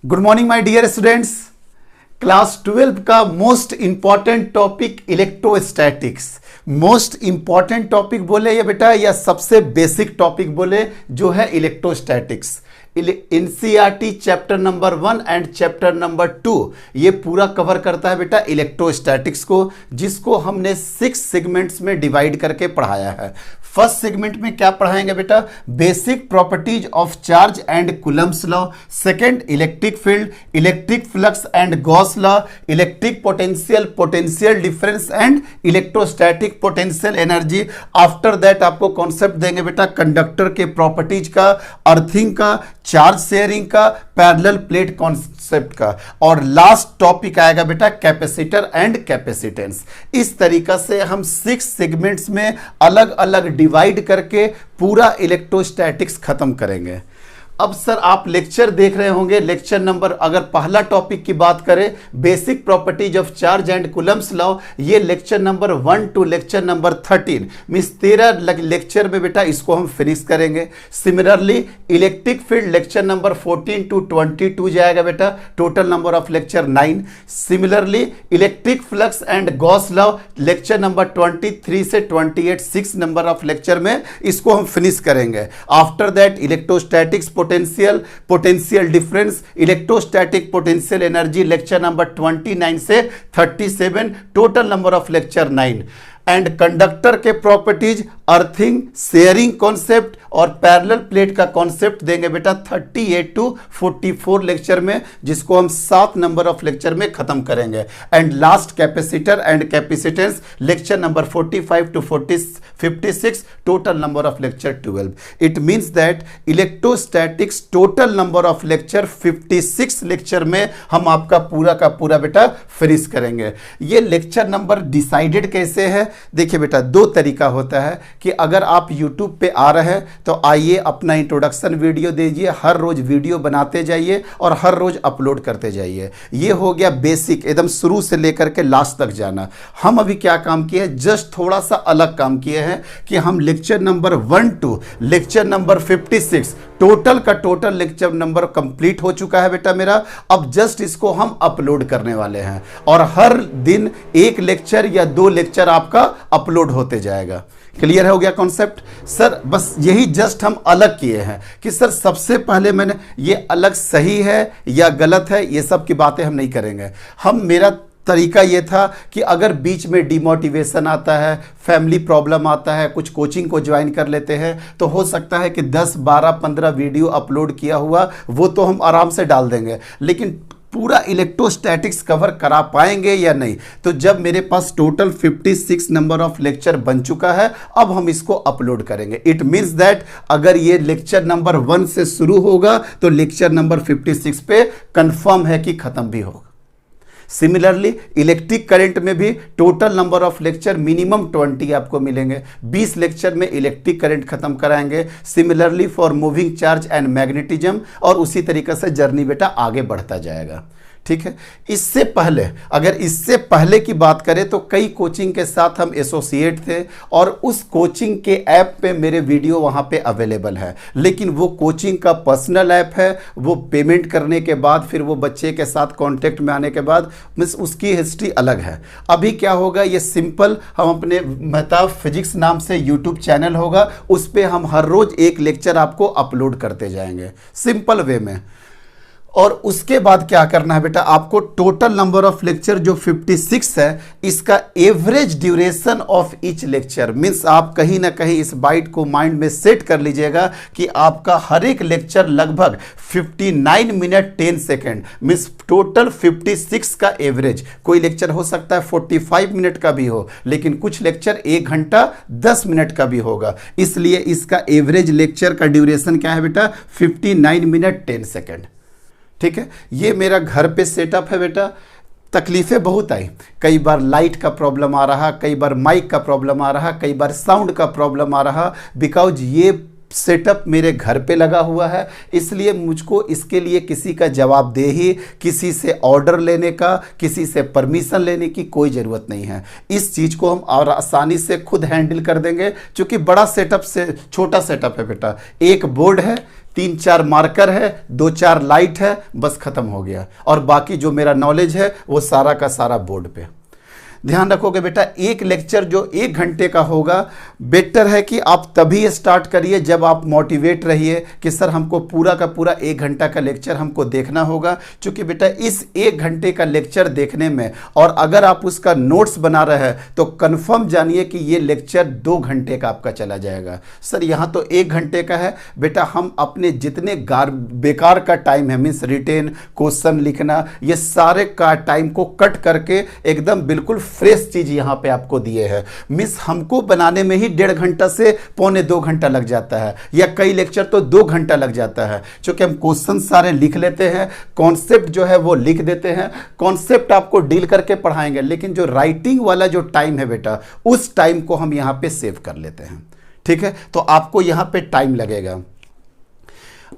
Good morning my dear students. Class 12 का most important topic electrostatics. Most important topic बोले ये बेटा, या सबसे बेसिक टॉपिक बोले जो है electrostatics. NCERT chapter number 1 and chapter number 2 ये पूरा कवर करता है बेटा इलेक्ट्रोस्टैटिक्स को, जिसको हमने 6 सेगमेंट्स में डिवाइड करके पढ़ाया है। फर्स्ट सेगमेंट में क्या पढ़ाएंगे बेटा? Basic properties of charge and Coulomb's law. Second, electric field, electric flux and Gauss law, electric potential, potential difference and electrostatic potential energy. After that आपको कॉन्सेप्ट देंगे बेटा कंडक्टर के प्रॉपर्टीज का, अर्थिंग का, चार्ज शेयरिंग का, parallel plate concept का, और last topic आएगा बेटा कैपेसिटर एंड कैपेसिटेंस। इस तरीका से हम 6 सेगमेंट्स में अलग अलग डिवाइड करके पूरा इलेक्ट्रोस्टैटिक्स खत्म करेंगे। अब सर आप लेक्चर देख रहे होंगे, लेक्चर नंबर, अगर पहला टॉपिक की बात करें basic properties of charge and Coulomb's law, ये lecture number 1 to lecture number 13 means 13 lecture में बेटा इसको हम फिनिश करेंगे। Similarly electric field lecture number 14 to 22 जाएगा बेटा, total number of lecture 9। Similarly electric flux and Gauss law lecture number 23 से 28 6 number of lecture में इसको हम फिनिश करेंगे। After that electrostatics, potential difference, electrostatic potential energy lecture number 29 से 37, total number of lecture 9। And conductor के properties, earthing, sharing concept और parallel plate का concept देंगे बेटा 38 टू 44 लेक्चर में, जिसको हम 7 नंबर ऑफ लेक्चर में खत्म करेंगे। And last capacitor and capacitance lecture number 45 to 56, total number of lecture 12। It means that electrostatics total number of lecture 56 lecture में हम आपका पूरा का पूरा बेटा फिनिश करेंगे। ये लेक्चर नंबर डिसाइडेड कैसे है? देखिए बेटा, 2 तरीका होता है कि अगर आप YouTube पे आ रहे हैं तो आइए अपना इंट्रोडक्शन वीडियो दीजिए, हर रोज वीडियो बनाते जाइए और हर रोज अपलोड करते जाइए। ये हो गया बेसिक, एकदम शुरू से लेकर के लास्ट तक जाना। हम अभी क्या काम किए हैं, जस्ट थोड़ा सा अलग काम किए हैं कि हम lecture number 1 to lecture number 56 total का टोटल लेक्चर नंबर कंप्लीट हो चुका है बेटा मेरा। अब जस्ट इसको हम अपलोड करने वाले हैं और हर दिन 1 लेक्चर या 2 लेक्चर आपका अपलोड होते जाएगा। क्लियर हो गया कॉन्सेप्ट? सर बस यही जस्ट हम अलग किए हैं कि सर सबसे पहले मैंने ये अलग सही है या गलत है, ये सब की बातें हम नहीं करेंगे। मेरा तरीका ये था कि अगर बीच में डिमोटिवेशन आता है, फैमिली प्रॉब्लम आता है, कुछ कोचिंग को ज्वाइन कर लेते हैं, तो हो सकता है कि 10, 12, 15 वीडियो अपलोड किया हुआ वो तो हम आराम से डाल देंगे, लेकिन पूरा इलेक्ट्रोस्टैटिक्स कवर करा पाएंगे या नहीं। तो जब मेरे पास टोटल 56 नंबर ऑफ लेक्चर बन चुका है, अब हम इसको अपलोड करेंगे। इट मींस दैट अगर ये लेक्चर नंबर 1 से शुरू होगा तो लेक्चर नंबर 56 पे कंफर्म है कि खत्म भी होगा। सिमिलरली इलेक्ट्रिक करंट में भी total number of lecture minimum 20 आपको मिलेंगे, 20 लेक्चर में इलेक्ट्रिक करंट खत्म कराएंगे। Similarly for moving charge and magnetism, और उसी तरीके से जर्नी बेटा आगे बढ़ता जाएगा। ठीक है, इससे पहले अगर इससे पहले की बात करें तो कई कोचिंग के साथ हम एसोसिएट थे और उस कोचिंग के ऐप पे मेरे वीडियो वहाँ पे अवेलेबल है, लेकिन वो कोचिंग का पर्सनल ऐप है। वो पेमेंट करने के बाद फिर वो बच्चे के साथ कांटेक्ट में आने के बाद मिस उसकी हिस्ट्री अलग है। अभी क्या होगा, ये सिंपल हम अपने मेहताब फिजिक्स नाम से यूट्यूब चैनल होगा, उस पर हम हर रोज 1 लेक्चर आपको अपलोड करते जाएंगे सिंपल वे में। और उसके बाद क्या करना है बेटा, आपको टोटल नंबर ऑफ लेक्चर जो 56 है, इसका average duration of each lecture means आप कहीं ना कहीं इस बाइट को माइंड में सेट कर लीजिएगा कि आपका हर एक लेक्चर लगभग 59 मिनट 10 सेकेंड मींस टोटल 56 का एवरेज। कोई लेक्चर हो सकता है 45 मिनट का भी हो, लेकिन कुछ लेक्चर 1 घंटा 10 मिनट का भी होगा, इसलिए इसका एवरेज लेक्चर का ड्यूरेशन क्या है बेटा, 59 मिनट 10 सेकेंड। ठीक है, ये मेरा घर पे सेटअप है बेटा। तकलीफ़ें बहुत आई, कई बार लाइट का प्रॉब्लम आ रहा, कई बार माइक का प्रॉब्लम आ रहा, कई बार साउंड का प्रॉब्लम आ रहा, बिकॉज ये सेटअप मेरे घर पे लगा हुआ है, इसलिए मुझको इसके लिए किसी का जवाबदेही, किसी से ऑर्डर लेने का, किसी से परमिशन लेने की कोई ज़रूरत नहीं है। इस चीज़ को हम और आसानी से खुद हैंडल कर देंगे, क्योंकि बड़ा सेटअप से छोटा सेटअप है बेटा। एक बोर्ड है, 3-4 मार्कर है, 2-4 लाइट है, बस खत्म हो गया। और बाकी जो मेरा नॉलेज है वो सारा का सारा बोर्ड पे। ध्यान रखोगे बेटा, एक लेक्चर जो 1 घंटे का होगा, बेटर है कि आप तभी स्टार्ट करिए जब आप मोटिवेट रहिए कि सर हमको पूरा का पूरा 1 घंटा का लेक्चर हमको देखना होगा। क्योंकि बेटा इस 1 घंटे का लेक्चर देखने में, और अगर आप उसका नोट्स बना रहे हैं, तो कन्फर्म जानिए कि ये लेक्चर 2 घंटे का आपका चला जाएगा। सर यहाँ तो 1 घंटे का है। बेटा हम अपने जितने बेकार का टाइम है, मीन्स रिटेन, क्वेश्चन लिखना, ये सारे का टाइम को कट करके एकदम बिल्कुल फ्रेश चीज यहां पे आपको दिए हैं। मिस हमको बनाने में ही 1.5 घंटा से पौने 2 घंटा लग जाता है, या कई लेक्चर तो 2 घंटा लग जाता है, क्योंकि हम क्वेश्चन सारे लिख लेते हैं, कॉन्सेप्ट जो है वो लिख देते हैं, कॉन्सेप्ट आपको डील करके पढ़ाएंगे, लेकिन जो राइटिंग वाला जो टाइम है बेटा, उस टाइम को हम यहां पे सेव कर लेते हैं। ठीक है, तो आपको यहां पे टाइम लगेगा।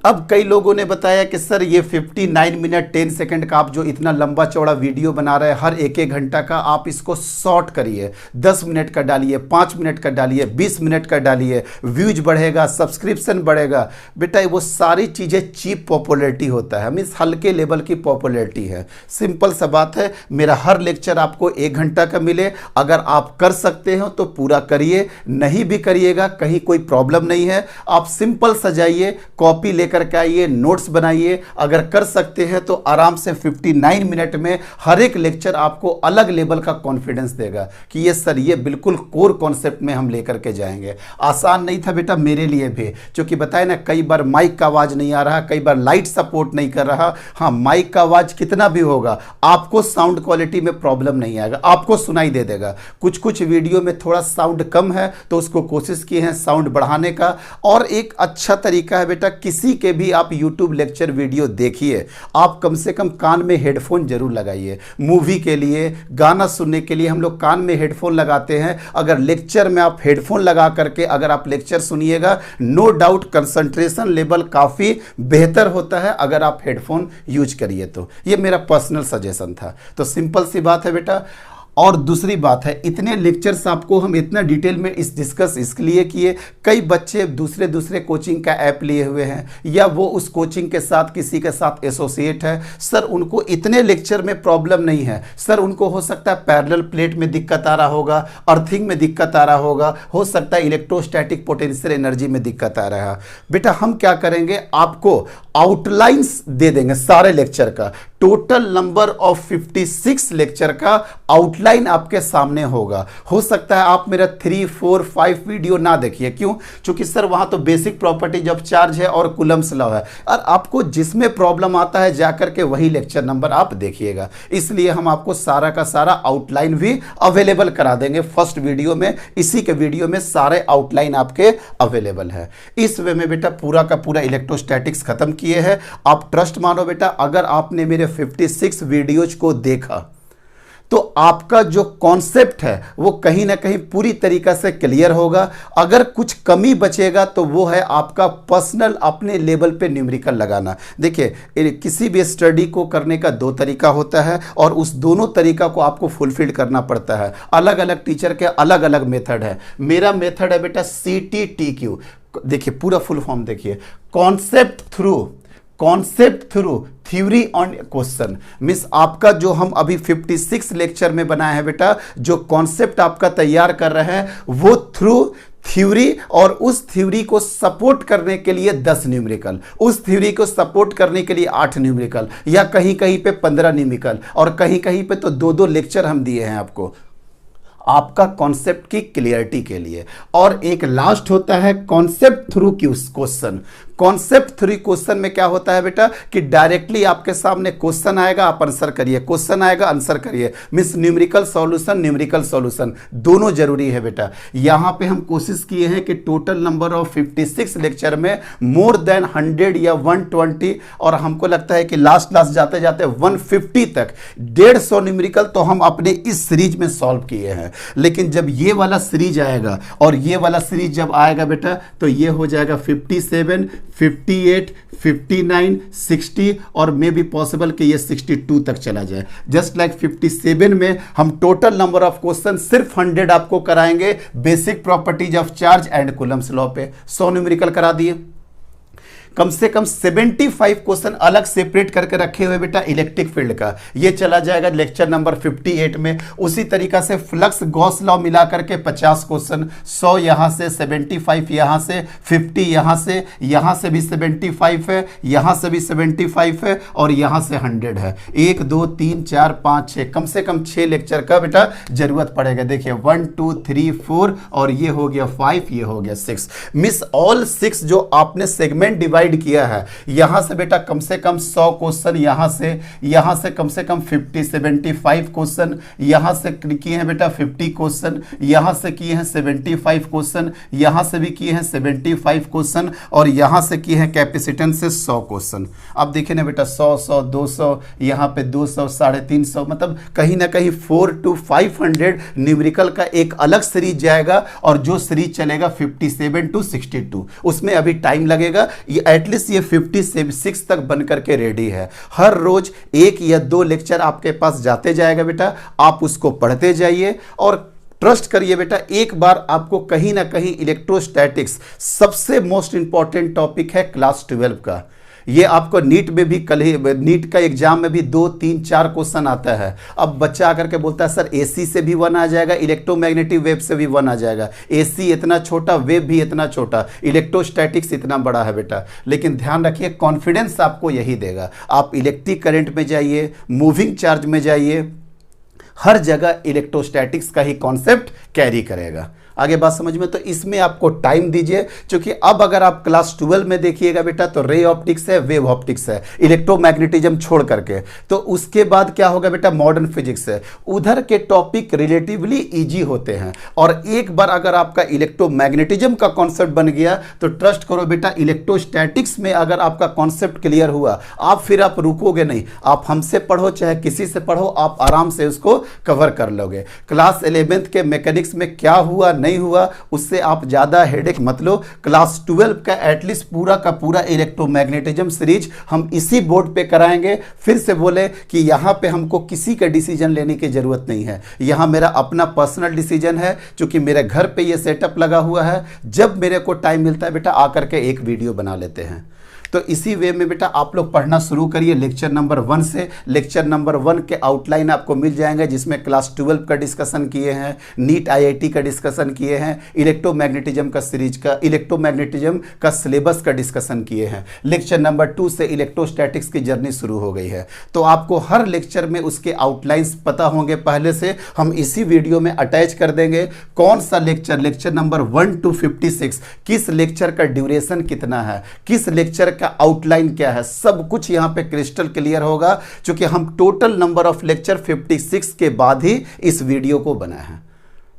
अब कई लोगों ने बताया कि सर ये 59 मिनट 10 सेकंड का आप जो इतना लंबा चौड़ा वीडियो बना रहे हैं, हर 1-1 घंटा का, आप इसको शॉर्ट करिए, 10 मिनट का डालिए, 5 मिनट का डालिए, 20 मिनट का डालिए, व्यूज बढ़ेगा, सब्सक्रिप्शन बढ़ेगा। बेटा वो सारी चीज़ें चीप पॉपुलैरिटी होता है, मीन्स हल्के लेवल की पॉपुलैरिटी है। सिंपल सा बात है, मेरा हर लेक्चर आपको 1 घंटा का मिले, अगर आप कर सकते हो तो पूरा करिए, नहीं भी करिएगा कहीं कोई प्रॉब्लम नहीं है। आप सिंपल सजाइए, कॉपी लेकर के आइए, नोट्स बनाइए। अगर कर सकते हैं तो आराम से 59 मिनट में हर एक लेक्चर आपको अलग लेवल का कॉन्फिडेंस देगा कि ये सर ये बिल्कुल कोर कॉन्सेप्ट में हम लेकर के जाएंगे। आसान नहीं था बेटा मेरे लिए भी, क्योंकि बताए ना, कई बार माइक का आवाज नहीं आ रहा, कई बार लाइट सपोर्ट नहीं कर रहा। हाँ, माइक का आवाज कितना भी होगा, आपको साउंड क्वालिटी में प्रॉब्लम नहीं आएगा, आपको सुनाई दे देगा। कुछ कुछ वीडियो में थोड़ा साउंड कम है, तो उसको कोशिश की है साउंड बढ़ाने का। और एक अच्छा तरीका है बेटा, किसी के भी आप YouTube लेक्चर वीडियो देखिए, आप कम से कम कान में हेडफोन जरूर लगाइए। मूवी के लिए, गाना सुनने के लिए हम लोग कान में हेडफोन लगाते हैं। अगर लेक्चर में आप हेडफोन लगा करके अगर आप लेक्चर सुनिएगा, नो डाउट कंसंट्रेशन लेवल काफ़ी बेहतर होता है अगर आप हेडफोन यूज करिए तो। ये मेरा पर्सनल सजेशन था। तो सिंपल सी बात है बेटा। और दूसरी बात है, इतने लेक्चर्स आपको हम इतना डिटेल में डिस्कस इसलिए किए, कई बच्चे दूसरे कोचिंग का ऐप लिए हुए हैं, या वो उस कोचिंग के साथ किसी के साथ एसोसिएट है। सर उनको इतने लेक्चर में प्रॉब्लम नहीं है। सर उनको हो सकता है पैरेलल प्लेट में दिक्कत आ रहा होगा, अर्थिंग में दिक्कत आ रहा होगा, हो सकता है इलेक्ट्रोस्टैटिक पोटेंशियल एनर्जी में दिक्कत आ रहा है। बेटा हम क्या करेंगे, आपको आउटलाइंस दे देंगे सारे लेक्चर का। टोटल नंबर ऑफ 56 लेक्चर का आउटलाइन आपके सामने होगा। हो सकता है आप मेरा 3, 4, 5 वीडियो ना देखिए। क्यों? क्योंकि सर वहां तो बेसिक प्रॉपर्टीज ऑफ चार्ज है और कूलम्स लॉ है, और आपको जिसमें प्रॉब्लम आता है जाकर के वही लेक्चर नंबर आप देखिएगा। इसलिए हम आपको सारा का सारा आउटलाइन भी अवेलेबल करा देंगे फर्स्ट वीडियो में। इसी के वीडियो में सारे आउटलाइन आपके अवेलेबल है। इस वे में बेटा पूरा का पूरा इलेक्ट्रोस्टैटिक्स खत्म किए हैं। आप ट्रस्ट मानो बेटा, अगर आपने मेरे 56 वीडियोज को देखा तो आपका जो कॉन्सेप्ट है वो कहीं ना कहीं पूरी तरीका से क्लियर होगा। अगर कुछ कमी बचेगा तो वो है आपका पर्सनल अपने लेवल पे न्यूमेरिकल लगाना। देखिए, किसी भी स्टडी को करने का 2 तरीका होता है, और उस दोनों तरीका को आपको फुलफिल करना पड़ता है। अलग अलग टीचर के अलग अलग मेथड है। मेरा मेथड है बेटा CTTQ। देखिए पूरा फुल फॉर्म देखिए, concept through theory on question. Miss आपका जो हम अभी 56 लेक्चर में बनाया है बेटा, जो कॉन्सेप्ट आपका तैयार कर रहे हैं वो थ्रू थ्योरी, और उस थ्योरी को सपोर्ट करने के लिए 10 न्यूमेरिकल, उस थ्योरी को सपोर्ट करने के लिए 8 न्यूमेरिकल, या कहीं कहीं पे 15 न्यूमेरिकल, और कहीं कहीं पे तो 2-2 लेक्चर हम दिए हैं आपको आपका कॉन्सेप्ट की क्लियरिटी के लिए। और एक लास्ट होता है concept through question. Concept three question में क्या होता है बेटा कि डायरेक्टली आपके सामने क्वेश्चन आएगा, आप आंसर करिए, क्वेश्चन आएगा आंसर करिए, मींस न्यूमेरिकल सॉल्यूशन दोनों जरूरी है बेटा। यहां पे हम कोशिश किए हैं कि टोटल नंबर ऑफ 56 लेक्चर में मोर देन 100 या 120 और हमको लगता है कि लास्ट जाते जाते 150 तक 150 न्यूमेरिकल तो हम अपने इस सीरीज में सॉल्व किए हैं। लेकिन जब ये वाला सीरीज आएगा और ये वाला सीरीज जब आएगा बेटा तो ये हो जाएगा 57, 58, 59, 60 और मे बी पॉसिबल कि ये 62 तक चला जाए। जस्ट लाइक 57 में हम टोटल नंबर ऑफ क्वेश्चन सिर्फ 100 आपको कराएंगे basic properties of charge and Coulomb's law पे, 100 न्यूमेरिकल करा दिए। कम से कम 75 क्वेश्चन अलग सेपरेट करके रखे हुए बेटा इलेक्ट्रिक फील्ड का, ये चला जाएगा लेक्चर नंबर 58 में। उसी तरीका से फ्लक्स गॉस लॉ मिला करके 50 क्वेश्चन, 100 यहाँ से, 75 यहाँ से, 50 यहाँ से भी 75 है, यहाँ से भी 75 है और यहाँ से 100 है। 1 2 3 4 5 6 कम से कम 6 लेक्चर का बेटा जरूरत पड़ेगा। देखिए 1 2 3 4 और ये हो गया 5, ये हो गया 6, मिस ऑल 6 जो आपने सेगमेंट डिवाइड किया है। यहां से बेटा कम से कम 100 क्वेश्चन, यहां से कम से कम 75 क्वेश्चन, यहां से किए हैं बेटा 50 क्वेश्चन, यहां से किए हैं 75 क्वेश्चन, यहां से भी किए हैं 75 क्वेश्चन और यहां से किए हैं कैपेसिटेंस से 100 क्वेश्चन। अब देखिए ना बेटा 100 200 यहां पे 200 350 मतलब कहीं ना कहीं 4 to 500 न्यूमेरिकल का एक अलग सीरीज जाएगा और जो सीरीज चलेगा 57 to 62 उसमें अभी टाइम लगेगा। ये एटलीस्ट ये 56 तक बन करके रेडी है। हर रोज 1 या 2 लेक्चर आपके पास जाते जाएगा बेटा, आप उसको पढ़ते जाइए और ट्रस्ट करिए बेटा एक बार आपको कहीं ना कहीं इलेक्ट्रोस्टैटिक्स सबसे मोस्ट इंपॉर्टेंट टॉपिक है क्लास 12 का। ये आपको नीट में भी कल ही नीट का एग्जाम में भी 2 3 4 क्वेश्चन आता है। अब बच्चा आकर के बोलता है सर एसी से भी 1 आ जाएगा, इलेक्ट्रोमैग्नेटिक वेव से भी 1 आ जाएगा। एसी इतना छोटा, वेव भी इतना छोटा, इलेक्ट्रोस्टैटिक्स इतना बड़ा है बेटा। लेकिन ध्यान रखिए कॉन्फिडेंस आपको यही देगा। आप इलेक्ट्रिक करंट में जाइए, मूविंग चार्ज में जाइए, हर जगह इलेक्ट्रोस्टैटिक्स का ही कॉन्सेप्ट कैरी करेगा। आगे बात समझ में, तो इसमें आपको टाइम दीजिए क्योंकि अब अगर आप क्लास 12 में देखिएगा बेटा तो रे ऑप्टिक्स है, वेव ऑप्टिक्स है, इलेक्ट्रोमैग्नेटिज्म छोड़ करके, तो उसके बाद क्या होगा बेटा मॉडर्न फिजिक्स है। उधर के टॉपिक रिलेटिवली इजी होते हैं और एक बार अगर आपका इलेक्ट्रोमैग्नेटिज्म का कॉन्सेप्ट बन गया तो ट्रस्ट करो बेटा इलेक्ट्रोस्टैटिक्स में अगर आपका कॉन्सेप्ट क्लियर हुआ फिर आप रुकोगे नहीं। आप हमसे पढ़ो चाहे किसी से पढ़ो, आप आराम से उसको कवर कर लोगे। क्लास 11th के मैकेनिक्स में क्या हुआ नहीं हुआ उससे आप ज्यादा हेडेक मत लो। क्लास 12 का एटलीस्ट पूरा का पूरा इलेक्ट्रोमैग्नेटिज्म सीरीज हम इसी बोर्ड पे कराएंगे। फिर से बोले कि यहां पे हमको किसी का डिसीजन लेने की जरूरत नहीं है, यहां मेरा अपना पर्सनल डिसीजन है क्योंकि मेरे घर पे ये सेटअप लगा हुआ है। जब मेरे को टाइम मिलता है बेटा आकर के एक वीडियो बना लेते हैं। तो इसी वे में बेटा आप लोग पढ़ना शुरू करिए लेक्चर नंबर 1 से। लेक्चर नंबर 1 के आउटलाइन आपको मिल जाएंगे जिसमें क्लास 12 का डिस्कशन किए हैं, नीट आईआईटी का डिस्कशन किए हैं, इलेक्ट्रोमैग्नेटिज्म का सीरीज का, इलेक्ट्रोमैग्नेटिज्म का सिलेबस का डिस्कशन किए हैं। लेक्चर नंबर 2 से इलेक्ट्रोस्टैटिक्स की जर्नी शुरू हो गई है। तो आपको हर लेक्चर में उसके आउटलाइंस पता होंगे पहले से। हम इसी वीडियो में अटैच कर देंगे कौन सा लेक्चर नंबर 1 to 56, किस लेक्चर का ड्यूरेशन कितना है, किस लेक्चर का आउटलाइन क्या है, सब कुछ यहां पे क्रिस्टल क्लियर होगा क्योंकि हम टोटल नंबर ऑफ लेक्चर 56 के बाद ही इस वीडियो को बनाए हैं।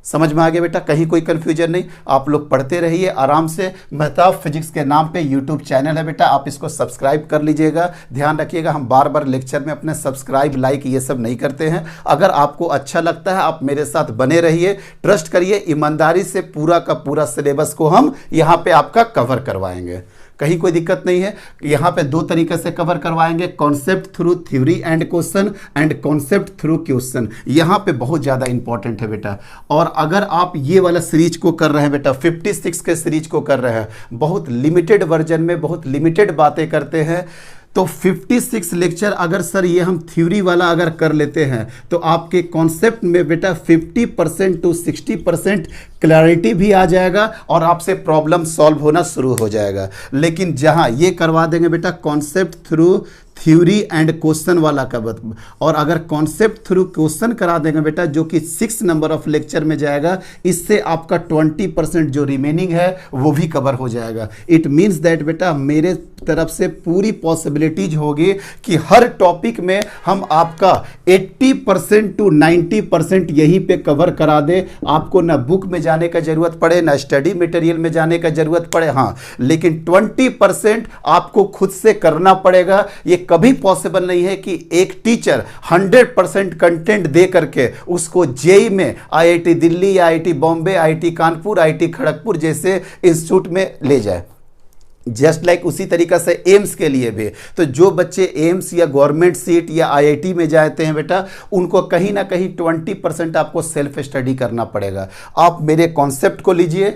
समझ में आ गया बेटा, कहीं कोई कंफ्यूजन नहीं। आप लोग पढ़ते रहिए आराम से। मेहताब फिजिक्स के नाम पे यूट्यूब चैनल है बेटा, आप इसको सब्सक्राइब कर लीजिएगा। ध्यान रखिएगा हम बार बार लेक्चर में अपने सब्सक्राइब लाइक ये सब नहीं करते हैं। अगर आपको अच्छा लगता है आप मेरे साथ बने रहिए, ट्रस्ट करिए ईमानदारी से पूरा का पूरा सिलेबस को हम यहाँ पे आपका कवर करवाएंगे। कहीं कोई दिक्कत नहीं है। यहाँ पे 2 तरीके से कवर करवाएंगे, concept through theory and question and concept through question. यहाँ पे बहुत ज़्यादा इंपॉर्टेंट है बेटा। और अगर आप ये वाला सीरीज को कर रहे हैं बेटा, 56 के सीरीज को कर रहे हैं, बहुत लिमिटेड वर्जन में बहुत लिमिटेड बातें करते हैं, तो 56 लेक्चर अगर सर ये हम थ्योरी वाला अगर कर लेते हैं तो आपके कॉन्सेप्ट में बेटा 50% to 60% क्लैरिटी भी आ जाएगा और आपसे प्रॉब्लम सॉल्व होना शुरू हो जाएगा। लेकिन जहां ये करवा देंगे बेटा concept through theory and question वाला का और अगर कॉन्सेप्ट थ्रू क्वेश्चन करा देंगे बेटा, जो कि 6 नंबर ऑफ लेक्चर में जाएगा, इससे आपका 20% जो रिमेनिंग है वो भी कवर हो जाएगा। इट मीन्स दैट बेटा मेरे तरफ से पूरी पॉसिबिलिटीज होगी कि हर टॉपिक में हम आपका 80% to 90% यहीं पे कवर करा दे। आपको ना बुक में जाने का जरूरत पड़े, ना स्टडी मटेरियल में जाने का जरूरत पड़े, हाँ, लेकिन 20% आपको खुद से करना पड़ेगा। ये कभी पॉसिबल नहीं है कि एक टीचर 100% कंटेंट दे करके उसको जेई में IIT Delhi, IIT Bombay, IIT Kanpur, IIT Kharagpur जैसे इंस्टीट्यूट में ले जाए। जस्ट लाइक उसी तरीका से एम्स के लिए भी, तो जो बच्चे एम्स या गवर्नमेंट सीट या आईआईटी में जाते हैं बेटा, उनको कहीं ना कहीं 20% आपको सेल्फ स्टडी करना पड़ेगा। आप मेरे कॉन्सेप्ट को लीजिए,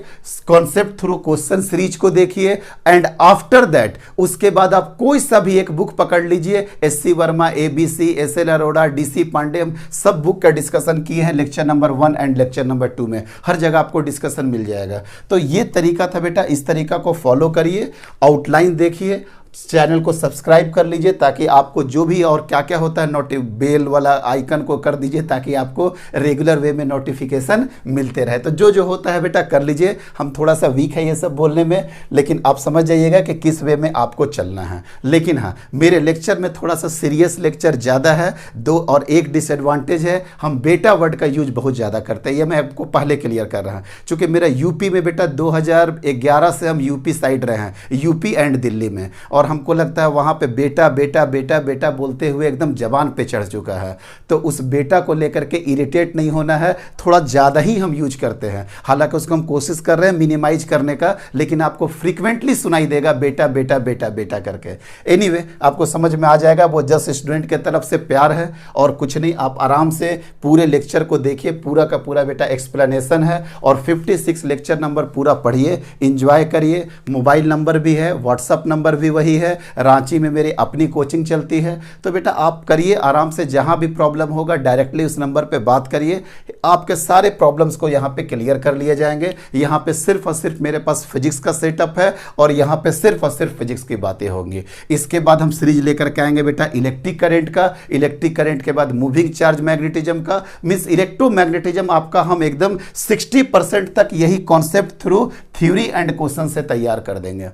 कॉन्सेप्ट थ्रू क्वेश्चन सीरीज को देखिए, एंड आफ्टर दैट उसके बाद आप कोई सा भी एक बुक पकड़ लीजिए। SC Verma, ABC, SL Arora, DC Pandey, हम सब बुक का डिस्कशन किए हैं lecture number 1 and lecture number 2 में, हर जगह आपको डिस्कशन मिल जाएगा। तो ये तरीका था बेटा, इस तरीका को फॉलो करिए, आउटलाइन देखिए, चैनल को सब्सक्राइब कर लीजिए ताकि आपको जो भी और क्या क्या होता है बेल वाला आइकन को कर दीजिए ताकि आपको रेगुलर वे में नोटिफिकेशन मिलते रहे। तो जो जो होता है बेटा कर लीजिए। हम थोड़ा सा वीक है ये सब बोलने में, लेकिन आप समझ जाइएगा कि किस वे में आपको चलना है। लेकिन हाँ, मेरे लेक्चर में थोड़ा सा सीरियस लेक्चर ज़्यादा है, और एक डिसएडवांटेज है, हम बेटा वर्ड का यूज बहुत ज़्यादा करते हैं। ये मैं आपको पहले क्लियर कर रहा हूँ, चूँकि मेरा यूपी में बेटा 2011 से हम यूपी साइड रहे हैं, यूपी एंड दिल्ली में, और हमको लगता है वहाँ पे बेटा बेटा बेटा बेटा बोलते हुए एकदम जबान पे चढ़ चुका है। तो उस बेटा को लेकर के इरिटेट नहीं होना है, थोड़ा ज़्यादा ही हम यूज करते हैं। हालांकि उसको हम कोशिश कर रहे हैं मिनिमाइज करने का, लेकिन आपको फ्रीक्वेंटली सुनाई देगा बेटा बेटा बेटा बेटा करके। एनीवे, आपको समझ में आ जाएगा, वो जस्ट स्टूडेंट के तरफ से प्यार है और कुछ नहीं। आप आराम से पूरे लेक्चर को देखिए, पूरा का पूरा बेटा एक्सप्लेनेशन है, और 56 लेक्चर नंबर पूरा पढ़िए, इंजॉय करिए। मोबाइल नंबर भी है, व्हाट्सअप नंबर भी वही है, रांची में मेरी अपनी कोचिंग चलती है। तो बेटा आप करिए आराम से, जहां भी प्रॉब्लम होगा डायरेक्टली उस नंबर पे बात करिए, आपके सारे प्रॉब्लम्स को यहां पे क्लियर कर लिए जाएंगे। यहां पे सिर्फ और सिर्फ मेरे पास फिजिक्स का सेटअप है, और यहां पे सिर्फ और सिर्फ फिजिक्स की बातें होंगी। इसके बाद हम सीरीज लेकर के आएंगे बेटा इलेक्ट्रिक करंट का, इलेक्ट्रिक करंट के बाद मूविंग चार्ज मैग्नेटिज्म का, मींस इलेक्ट्रोमैग्नेटिज्म आपका हम एकदम 60% तक यही concept through theory and question से तैयार कर देंगे।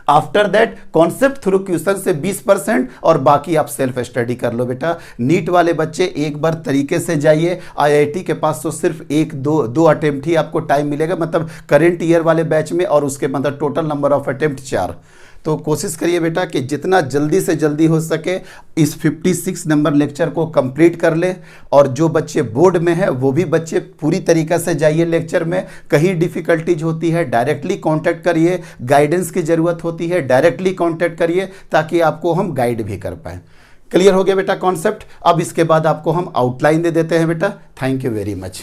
After that concept through question से 20%, और बाकी आप सेल्फ स्टडी कर लो बेटा। नीट वाले बच्चे एक बार तरीके से जाइए, आईआईटी के पास तो सिर्फ एक दो अटेम्प्ट ही आपको टाइम मिलेगा, मतलब करेंट ईयर वाले बैच में, और उसके मतलब टोटल नंबर ऑफ अटेम्प्ट 4। तो कोशिश करिए बेटा कि जितना जल्दी से जल्दी हो सके इस 56 नंबर लेक्चर को कंप्लीट कर ले। और जो बच्चे बोर्ड में है वो भी बच्चे पूरी तरीक़ा से जाइए लेक्चर में। कहीं डिफ़िकल्टीज होती है डायरेक्टली कांटेक्ट करिए, गाइडेंस की ज़रूरत होती है डायरेक्टली कांटेक्ट करिए, ताकि आपको हम गाइड भी कर पाएँ। क्लियर हो गया बेटा कॉन्सेप्ट? अब इसके बाद आपको हम आउटलाइन दे देते हैं बेटा। Thank you very much.